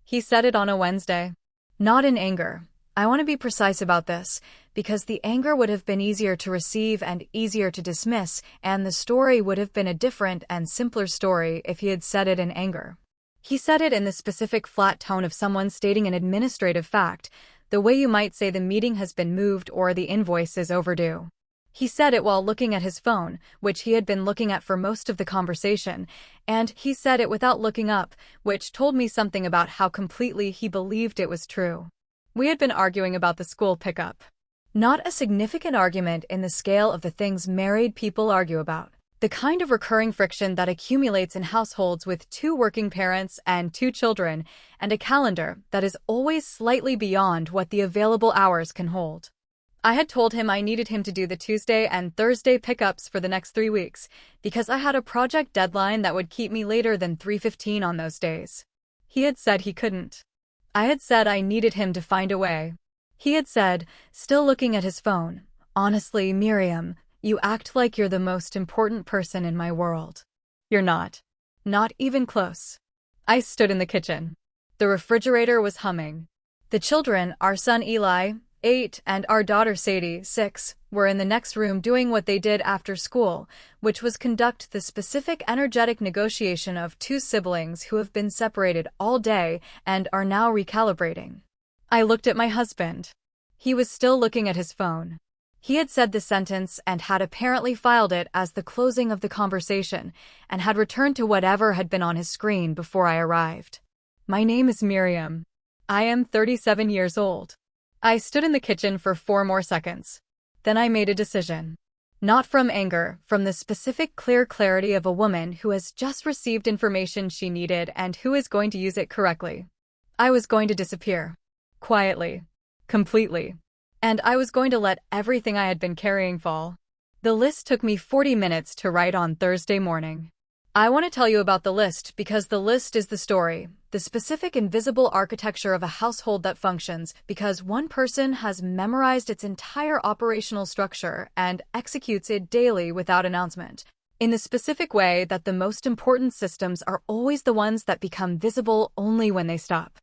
He said it on a Wednesday. Not in anger. I want to be precise about this, because the anger would have been easier to receive and easier to dismiss, and the story would have been a different and simpler story if he had said it in anger. He said it in the specific flat tone of someone stating an administrative fact, the way you might say the meeting has been moved or the invoice is overdue. He said it while looking at his phone, which he had been looking at for most of the conversation, and he said it without looking up, which told me something about how completely he believed it was true. We had been arguing about the school pickup. Not a significant argument in the scale of the things married people argue about. The kind of recurring friction that accumulates in households with 2 working parents and 2 children, and a calendar that is always slightly beyond what the available hours can hold. I had told him I needed him to do the Tuesday and Thursday pickups for the next 3 weeks, because I had a project deadline that would keep me later than 3:15 on those days. He had said he couldn't. I had said I needed him to find a way. He had said, still looking at his phone, "Honestly, Miriam, you act like you're the most important person in my world. You're not. Not even close." I stood in the kitchen. The refrigerator was humming. The children, our son Eli, 8, and our daughter Sadie, 6, were in the next room doing what they did after school, which was conduct the specific energetic negotiation of 2 siblings who have been separated all day and are now recalibrating. I looked at my husband. He was still looking at his phone. He had said the sentence and had apparently filed it as the closing of the conversation and had returned to whatever had been on his screen before I arrived. My name is Miriam. I am 37 years old. I stood in the kitchen for 4 more seconds. Then I made a decision. Not from anger, from the specific clear clarity of a woman who has just received information she needed and who is going to use it correctly. I was going to disappear. Quietly. Completely. And I was going to let everything I had been carrying fall. The list took me 40 minutes to write on Thursday morning. I want to tell you about the list because the list is the story, the specific invisible architecture of a household that functions because one person has memorized its entire operational structure and executes it daily without announcement, in the specific way that the most important systems are always the ones that become visible only when they stop.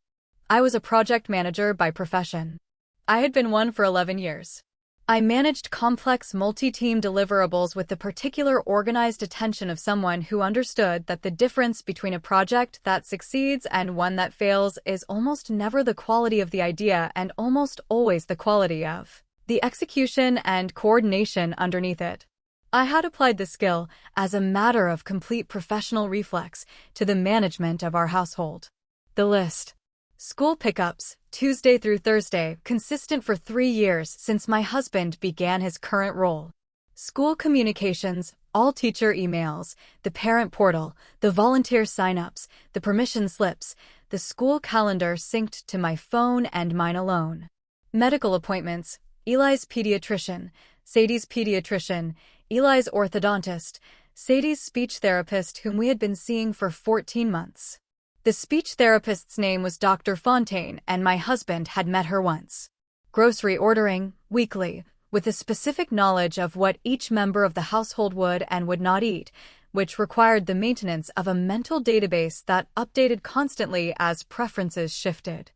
I was a project manager by profession. I had been one for 11 years. I managed complex multi-team deliverables with the particular organized attention of someone who understood that the difference between a project that succeeds and one that fails is almost never the quality of the idea and almost always the quality of the execution and coordination underneath it. I had applied the skill, as a matter of complete professional reflex, to the management of our household. The list. School pickups, Tuesday through Thursday, consistent for 3 years since my husband began his current role. School communications, all teacher emails, the parent portal, the volunteer sign-ups, the permission slips, the school calendar synced to my phone and mine alone. Medical appointments, Eli's pediatrician, Sadie's pediatrician, Eli's orthodontist, Sadie's speech therapist whom we had been seeing for 14 months. The speech therapist's name was Dr. Fontaine, and my husband had met her once. Grocery ordering, weekly, with a specific knowledge of what each member of the household would and would not eat, which required the maintenance of a mental database that updated constantly as preferences shifted.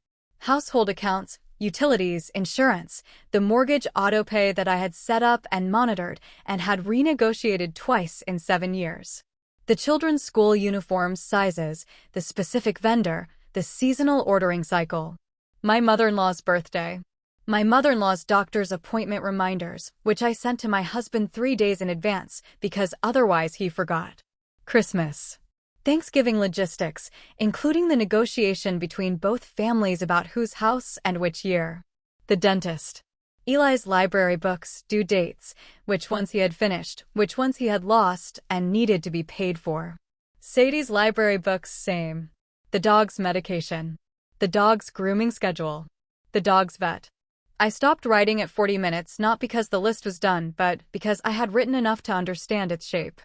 Household accounts, utilities, insurance, the mortgage autopay that I had set up and monitored and had renegotiated twice in 7 years. The children's school uniforms sizes, the specific vendor, the seasonal ordering cycle. My mother-in-law's birthday. My mother-in-law's doctor's appointment reminders, which I sent to my husband 3 days in advance because otherwise he forgot. Christmas. Thanksgiving logistics, including the negotiation between both families about whose house and which year. The dentist. Eli's library books, due dates, which ones he had finished, which ones he had lost and needed to be paid for. Sadie's library books, same. The dog's medication. The dog's grooming schedule. The dog's vet. I stopped writing at 40 minutes not because the list was done, but because I had written enough to understand its shape.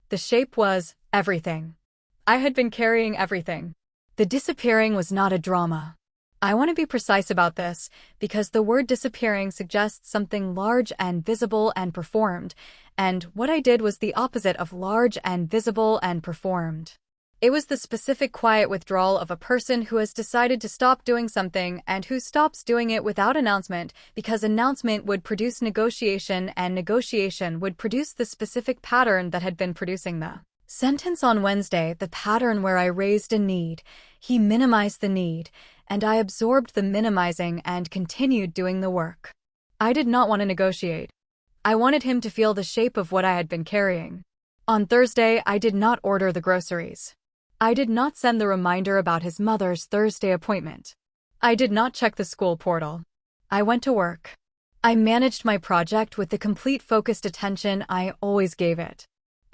The shape was everything. I had been carrying everything. The disappearing was not a drama. I want to be precise about this, because the word disappearing suggests something large and visible and performed, and what I did was the opposite of large and visible and performed. It was the specific quiet withdrawal of a person who has decided to stop doing something and who stops doing it without announcement, because announcement would produce negotiation and negotiation would produce the specific pattern that had been producing the sentence on Wednesday, the pattern where I raised a need, he minimized the need, and I absorbed the minimizing and continued doing the work. I did not want to negotiate. I wanted him to feel the shape of what I had been carrying. On Thursday, I did not order the groceries. I did not send the reminder about his mother's Thursday appointment. I did not check the school portal. I went to work. I managed my project with the complete focused attention I always gave it.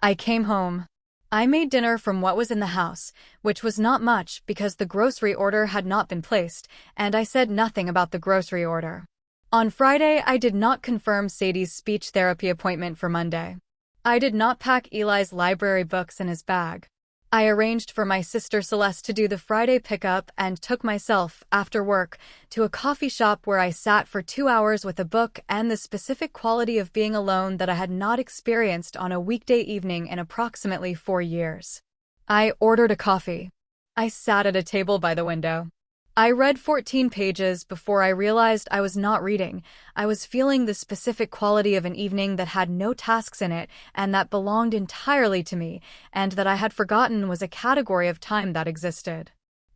I came home. I made dinner from what was in the house, which was not much because the grocery order had not been placed, and I said nothing about the grocery order. On Friday, I did not confirm Sadie's speech therapy appointment for Monday. I did not pack Eli's library books in his bag. I arranged for my sister Celeste to do the Friday pickup and took myself, after work, to a coffee shop where I sat for 2 hours with a book and the specific quality of being alone that I had not experienced on a weekday evening in approximately 4 years. I ordered a coffee. I sat at a table by the window. I read 14 pages before I realized I was not reading. I was feeling the specific quality of an evening that had no tasks in it and that belonged entirely to me, and that I had forgotten was a category of time that existed.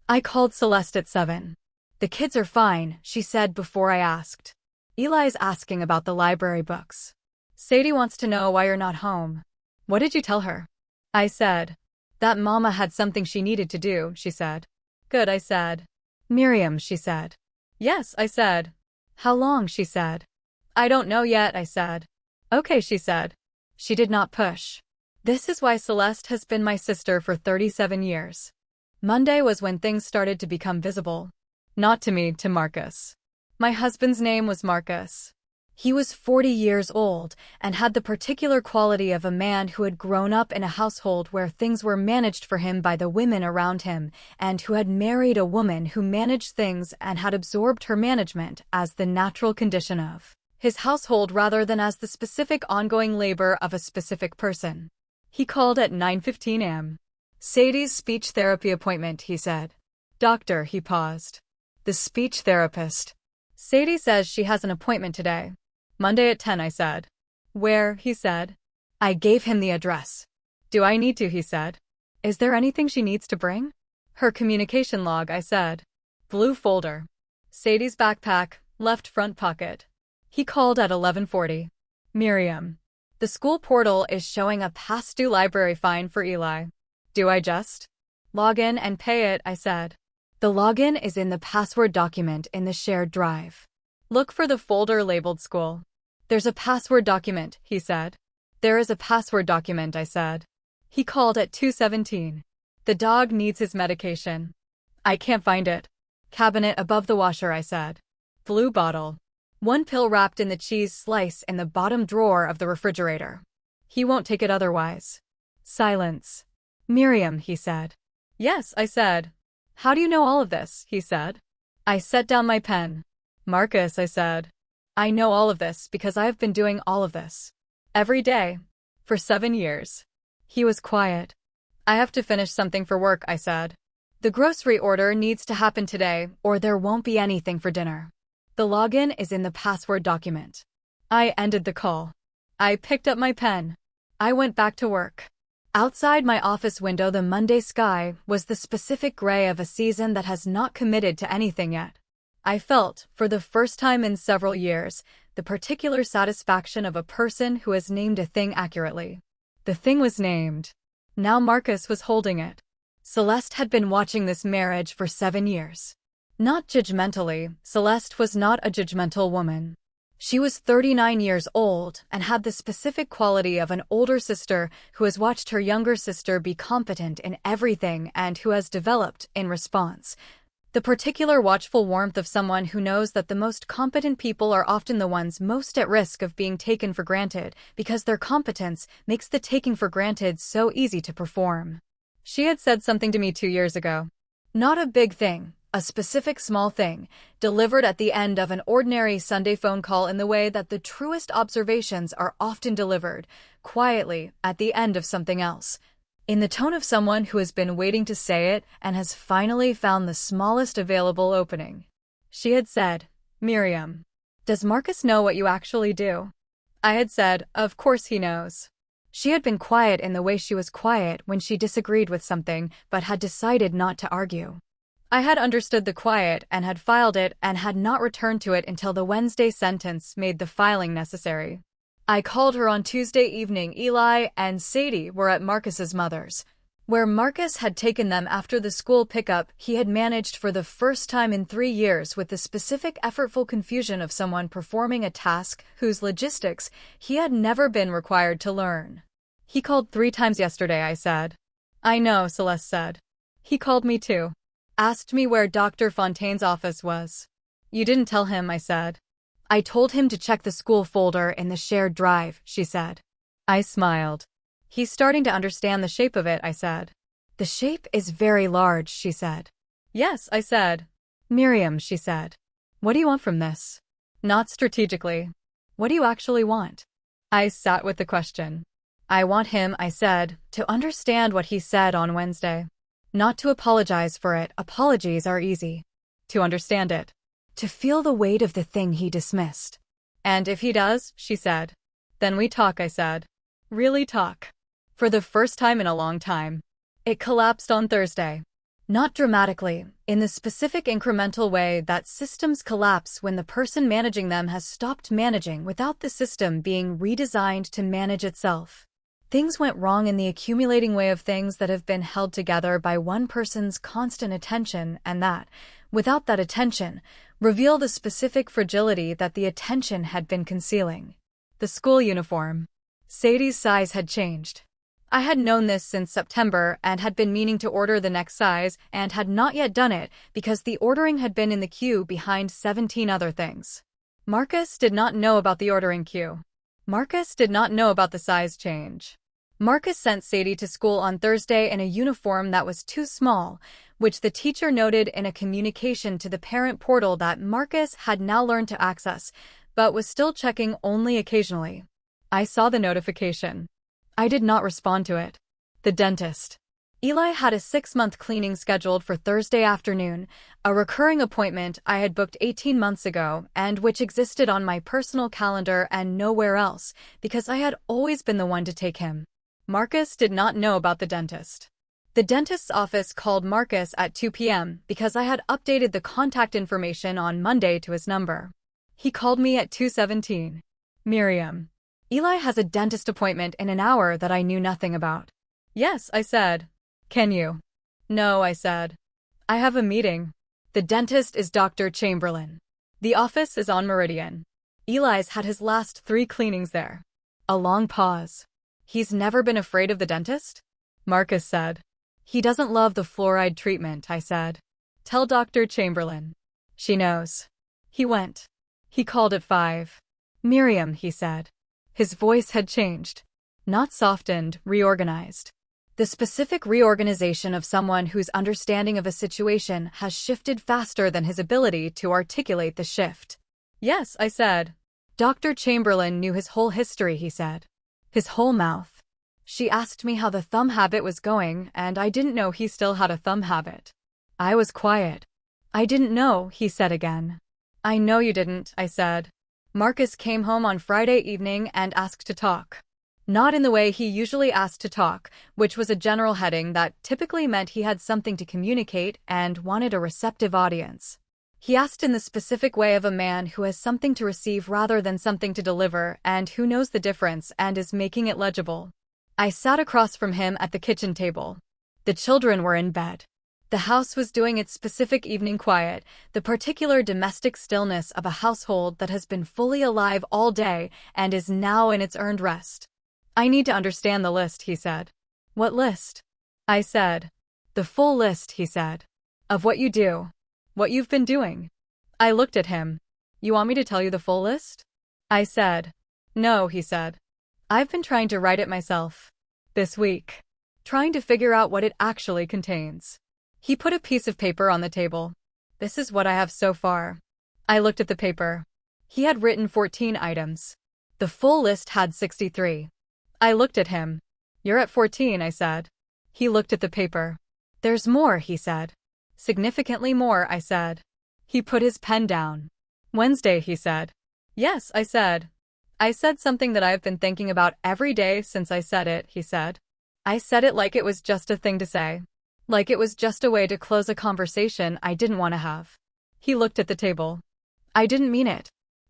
I called Celeste at 7. "The kids are fine," she said before I asked. "Eli's asking about the library books. Sadie wants to know why you're not home." "What did you tell her?" I said. "That Mama had something she needed to do," she said. "Good," I said. "Miriam," she said. "Yes," I said. "How long?" she said. "I don't know yet," I said. "Okay," she said. She did not push. This is why Celeste has been my sister for 37 years. Monday was when things started to become visible. Not to me, to Marcus. My husband's name was Marcus. He was 40 years old and had the particular quality of a man who had grown up in a household where things were managed for him by the women around him, and who had married a woman who managed things and had absorbed her management as the natural condition of his household rather than as the specific ongoing labor of a specific person. He called at 9:15 a.m. "Sadie's speech therapy appointment," he said. "Doctor," he paused. "The speech therapist. Sadie says she has an appointment today. Monday at 10, I said. "Where?" he said. I gave him the address. "Do I need to?" he said. "Is there anything she needs to bring?" "Her communication log," I said. "Blue folder. Sadie's backpack, left front pocket." He called at 11:40. "Miriam. The school portal is showing a past due library fine for Eli. Do I just log in and pay it?" I said. "The login is in the password document in the shared drive. Look for the folder labeled school." "There's a password document," he said. "There is a password document," I said. He called at 2:17. "The dog needs his medication." "I can't find it." "Cabinet above the washer," I said. "Blue bottle. One pill wrapped in the cheese slice in the bottom drawer of the refrigerator. He won't take it otherwise." Silence. "Miriam," he said. "Yes," I said. "How do you know all of this?" he said. I set down my pen. "Marcus," I said. "I know all of this because I have been doing all of this. Every day. For 7 years. He was quiet. "I have to finish something for work," I said. "The grocery order needs to happen today, or there won't be anything for dinner. The login is in the password document." I ended the call. I picked up my pen. I went back to work. Outside my office window, the Monday sky was the specific gray of a season that has not committed to anything yet. I felt, for the first time in several years, the particular satisfaction of a person who has named a thing accurately. The thing was named. Now Marcus was holding it. Celeste had been watching this marriage for 7 years. Not judgmentally, Celeste was not a judgmental woman. She was 39 years old and had the specific quality of an older sister who has watched her younger sister be competent in everything and who has developed, in response, the particular watchful warmth of someone who knows that the most competent people are often the ones most at risk of being taken for granted because their competence makes the taking for granted so easy to perform. She had said something to me 2 years ago. Not a big thing, a specific small thing, delivered at the end of an ordinary Sunday phone call in the way that the truest observations are often delivered, quietly, at the end of something else. in the tone of someone who has been waiting to say it and has finally found the smallest available opening. She had said, "Miriam, does Marcus know what you actually do?" I had said, "Of course he knows." She had been quiet in the way she was quiet when she disagreed with something but had decided not to argue. I had understood the quiet and had filed it and had not returned to it until the Wednesday sentence made the filing necessary. I called her on Tuesday evening. Eli and Sadie were at Marcus's mother's, where Marcus had taken them after the school pickup he had managed for the first time in 3 years with the specific effortful confusion of someone performing a task whose logistics he had never been required to learn. "He called 3 times yesterday," I said. "I know," Celeste said. "He called me too. Asked me where Dr. Fontaine's office was." "You didn't tell him," I said. "I told him to check the school folder in the shared drive," she said. I smiled. "He's starting to understand the shape of it," I said. "The shape is very large," she said. "Yes," I said. "Miriam," she said. "What do you want from this?" "Not strategically. What do you actually want?" I sat with the question. "I want him," I said, "to understand what he said on Wednesday. Not to apologize for it. Apologies are easy. To understand it. To feel the weight of the thing he dismissed." "And if he does," she said. "Then we talk," I said. "Really talk." For the first time in a long time. It collapsed on Thursday. Not dramatically, in the specific incremental way that systems collapse when the person managing them has stopped managing without the system being redesigned to manage itself. Things went wrong in the accumulating way of things that have been held together by one person's constant attention and that, without that attention, reveal the specific fragility that the attention had been concealing. The school uniform. Sadie's size had changed. I had known this since September and had been meaning to order the next size and had not yet done it because the ordering had been in the queue behind 17 other things. Marcus did not know about the ordering queue. Marcus did not know about the size change. Marcus sent Sadie to school on Thursday in a uniform that was too small, which the teacher noted in a communication to the parent portal that Marcus had now learned to access, but was still checking only occasionally. I saw the notification. I did not respond to it. The dentist. Eli had a 6-month cleaning scheduled for Thursday afternoon, a recurring appointment I had booked 18 months ago and which existed on my personal calendar and nowhere else, because I had always been the one to take him. Marcus did not know about the dentist. The dentist's office called Marcus at 2 p.m. because I had updated the contact information on Monday to his number. He called me at 2:17. "Miriam, Eli has a dentist appointment in an hour that I knew nothing about." "Yes," I said. "Can you?" "No," I said. "I have a meeting." The dentist is Dr. Chamberlain. The office is on Meridian. Eli's had his last 3 cleanings there. A long pause. "He's never been afraid of the dentist?" Marcus said. "He doesn't love the fluoride treatment," I said. "Tell Dr. Chamberlain." "She knows." He went. He called at 5. "Miriam," he said. His voice had changed. Not softened, reorganized. The specific reorganization of someone whose understanding of a situation has shifted faster than his ability to articulate the shift. "Yes," I said. Dr. Chamberlain knew his whole history, he said. His whole mouth. She asked me how the thumb habit was going, and I didn't know he still had a thumb habit. I was quiet. "I didn't know," he said again. "I know you didn't," I said. Marcus came home on Friday evening and asked to talk. Not in the way he usually asked to talk, which was a general heading that typically meant he had something to communicate and wanted a receptive audience. He asked in the specific way of a man who has something to receive rather than something to deliver and who knows the difference and is making it legible. I sat across from him at the kitchen table. The children were in bed. The house was doing its specific evening quiet, the particular domestic stillness of a household that has been fully alive all day and is now in its earned rest. "I need to understand the list," he said. "What list?" I said. "The full list," he said. "Of what you do. What you've been doing." I looked at him. "You want me to tell you the full list?" I said. "No," he said. "I've been trying to write it myself. This week. Trying to figure out what it actually contains." He put a piece of paper on the table. "This is what I have so far." I looked at the paper. He had written 14 items. The full list had 63. I looked at him. "You're at 14, I said. He looked at the paper. There's more, he said. Significantly more, I said. He put his pen down. Wednesday, he said. Yes, I said. I said something that I've been thinking about every day since I said it, he said. I said it like it was just a thing to say. Like it was just a way to close a conversation I didn't want to have. He looked at the table. I didn't mean it.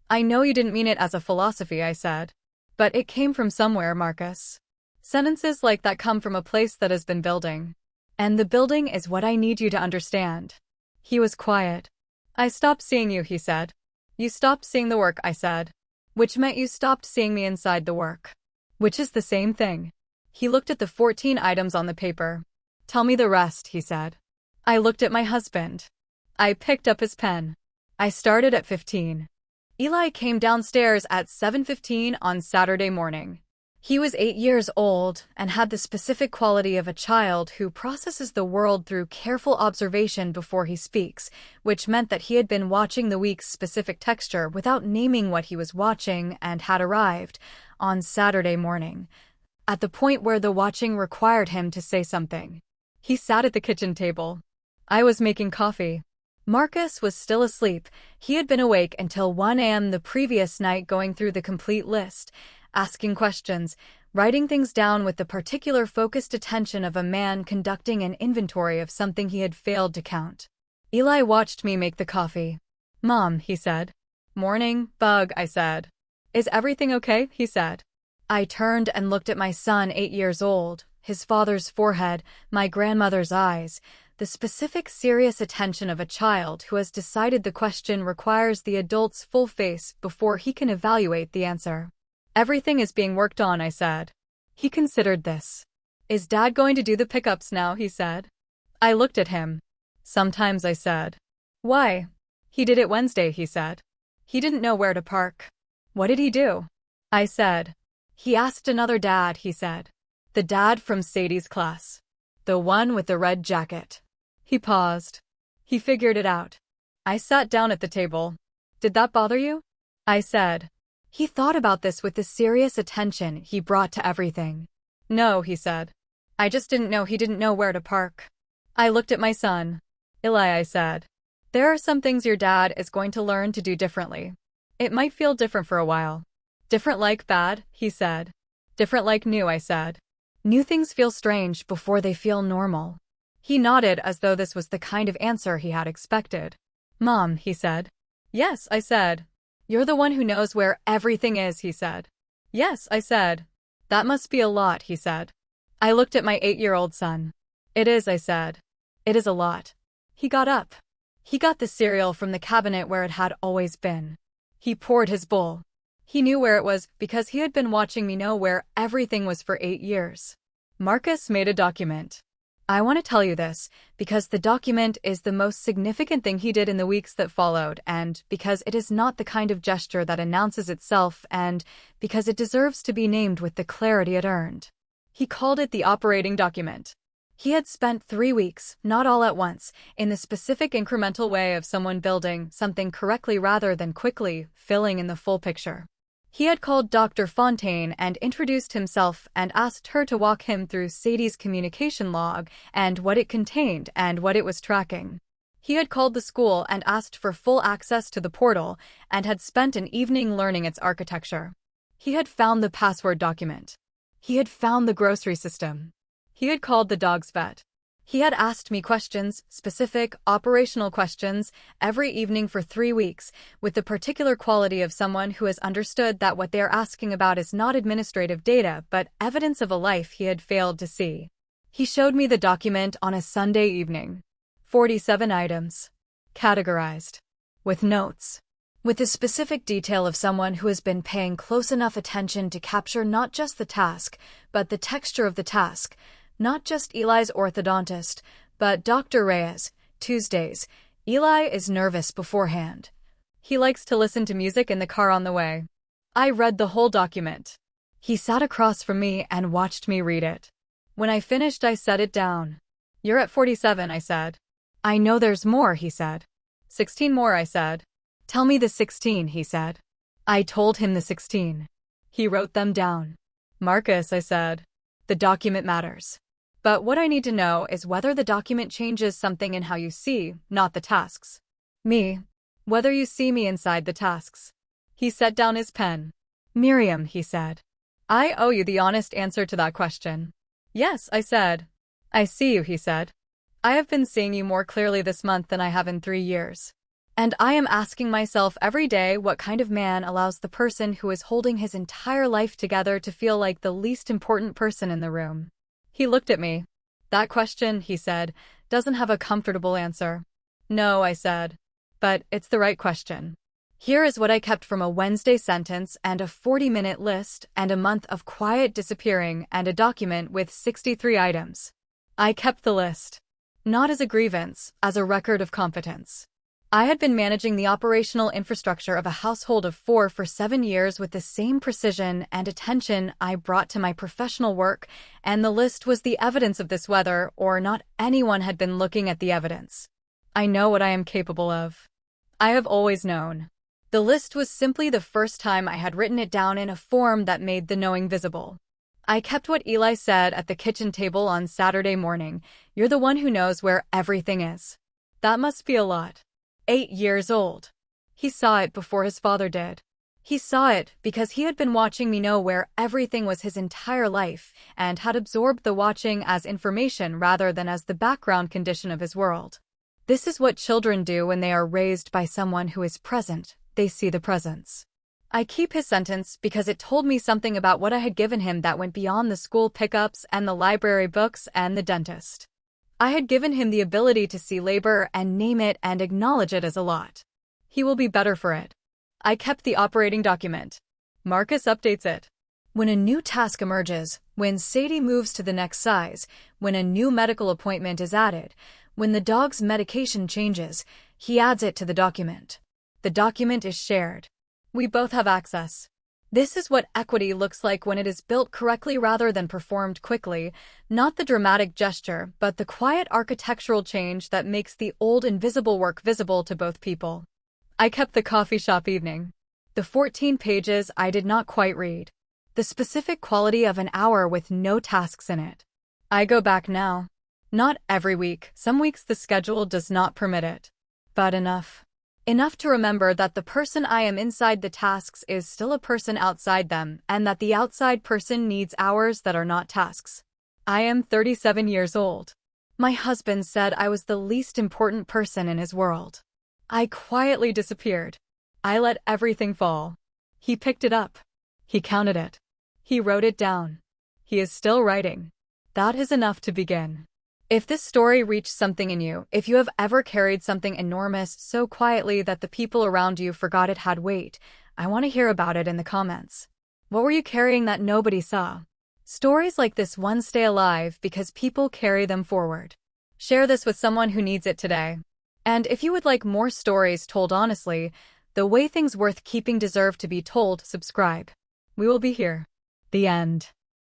I know you didn't mean it as a philosophy, I said. But it came from somewhere, Marcus. Sentences like that come from a place that has been building. And the building is what I need you to understand. He was quiet. I stopped seeing you, he said. You stopped seeing the work, I said. Which meant you stopped seeing me inside the work. Which is the same thing. He looked at the 14 items on the paper. Tell me the rest, he said. I looked at my husband. I picked up his pen. I started at 15. Eli came downstairs at 7:15 on Saturday morning. He was 8 years old and had the specific quality of a child who processes the world through careful observation before he speaks, which meant that he had been watching the week's specific texture without naming what he was watching and had arrived, on Saturday morning, at the point where the watching required him to say something. He sat at the kitchen table. I was making coffee. Marcus was still asleep. He had been awake until 1 a.m. the previous night going through the complete list, asking questions, writing things down with the particular focused attention of a man conducting an inventory of something he had failed to count. Eli watched me make the coffee. Mom, he said. Morning, Bug, I said. Is everything okay? He said. I turned and looked at my son, 8 years old, his father's forehead, my grandmother's eyes, the specific serious attention of a child who has decided the question requires the adult's full face before he can evaluate the answer. Everything is being worked on, I said. He considered this. Is Dad going to do the pickups now, he said. I looked at him. Sometimes, I said. Why? He did it Wednesday, he said. He didn't know where to park. What did he do? I said. He asked another dad, he said. The dad from Sadie's class. The one with the red jacket. He paused. He figured it out. I sat down at the table. Did that bother you? I said. He thought about this with the serious attention he brought to everything. No, he said. I just didn't know he didn't know where to park. I looked at my son. Eli, I said. There are some things your dad is going to learn to do differently. It might feel different for a while. Different like bad, he said. Different like new, I said. New things feel strange before they feel normal. He nodded as though this was the kind of answer he had expected. Mom, he said. Yes, I said. You're the one who knows where everything is, he said. Yes, I said. That must be a lot, he said. I looked at my 8-year-old son. It is, I said. It is a lot. He got up. He got the cereal from the cabinet where it had always been. He poured his bowl. He knew where it was because he had been watching me know where everything was for 8 years. Marcus made a document. I want to tell you this, because the document is the most significant thing he did in the weeks that followed, and because it is not the kind of gesture that announces itself, and because it deserves to be named with the clarity it earned. He called it the operating document. He had spent 3 weeks, not all at once, in the specific incremental way of someone building something correctly rather than quickly, filling in the full picture. He had called Dr. Fontaine and introduced himself and asked her to walk him through Sadie's communication log and what it contained and what it was tracking. He had called the school and asked for full access to the portal and had spent an evening learning its architecture. He had found the password document. He had found the grocery system. He had called the dog's vet. He had asked me questions, specific, operational questions, every evening for 3 weeks, with the particular quality of someone who has understood that what they are asking about is not administrative data but evidence of a life he had failed to see. He showed me the document on a Sunday evening. 47 items. Categorized. With notes. With the specific detail of someone who has been paying close enough attention to capture not just the task, but the texture of the task. Not just Eli's orthodontist, but Dr. Reyes, Tuesdays. Eli is nervous beforehand. He likes to listen to music in the car on the way. I read the whole document. He sat across from me and watched me read it. When I finished, I set it down. You're at 47, I said. I know there's more, he said. 16 more, I said. Tell me the 16, he said. I told him the 16. He wrote them down. Marcus, I said. The document matters. But what I need to know is whether the document changes something in how you see, not the tasks. Me. Whether you see me inside the tasks. He set down his pen. Miriam, he said. I owe you the honest answer to that question. Yes, I said. I see you, he said. I have been seeing you more clearly this month than I have in 3 years. And I am asking myself every day what kind of man allows the person who is holding his entire life together to feel like the least important person in the room. He looked at me. That question, he said, doesn't have a comfortable answer. No, I said. But it's the right question. Here is what I kept from a Wednesday sentence and a 40-minute list and a month of quiet disappearing and a document with 63 items. I kept the list. Not as a grievance, as a record of competence. I had been managing the operational infrastructure of a household of 4 for 7 years with the same precision and attention I brought to my professional work, and the list was the evidence of this, whether or not anyone had been looking at the evidence. I know what I am capable of. I have always known. The list was simply the first time I had written it down in a form that made the knowing visible. I kept what Eli said at the kitchen table on Saturday morning. You're the one who knows where everything is. That must be a lot. 8 years old. He saw it before his father did. He saw it because he had been watching me know where everything was his entire life and had absorbed the watching as information rather than as the background condition of his world. This is what children do when they are raised by someone who is present. They see the presence. I keep his sentence because it told me something about what I had given him that went beyond the school pickups and the library books and the dentist. I had given him the ability to see labor and name it and acknowledge it as a lot. He will be better for it. I kept the operating document. Marcus updates it. When a new task emerges, when Sadie moves to the next size, when a new medical appointment is added, when the dog's medication changes, he adds it to the document. The document is shared. We both have access. This is what equity looks like when it is built correctly rather than performed quickly, not the dramatic gesture, but the quiet architectural change that makes the old invisible work visible to both people. I kept the coffee shop evening. The 14 pages I did not quite read. The specific quality of an hour with no tasks in it. I go back now. Not every week, some weeks the schedule does not permit it. But enough. Enough to remember that the person I am inside the tasks is still a person outside them, and that the outside person needs hours that are not tasks. I am 37 years old. My husband said I was the least important person in his world. I quietly disappeared. I let everything fall. He picked it up. He counted it. He wrote it down. He is still writing. That is enough to begin. If this story reached something in you, if you have ever carried something enormous so quietly that the people around you forgot it had weight, I want to hear about it in the comments. What were you carrying that nobody saw? Stories like this one stay alive because people carry them forward. Share this with someone who needs it today. And if you would like more stories told honestly, the way things worth keeping deserve to be told, subscribe. We will be here. The end.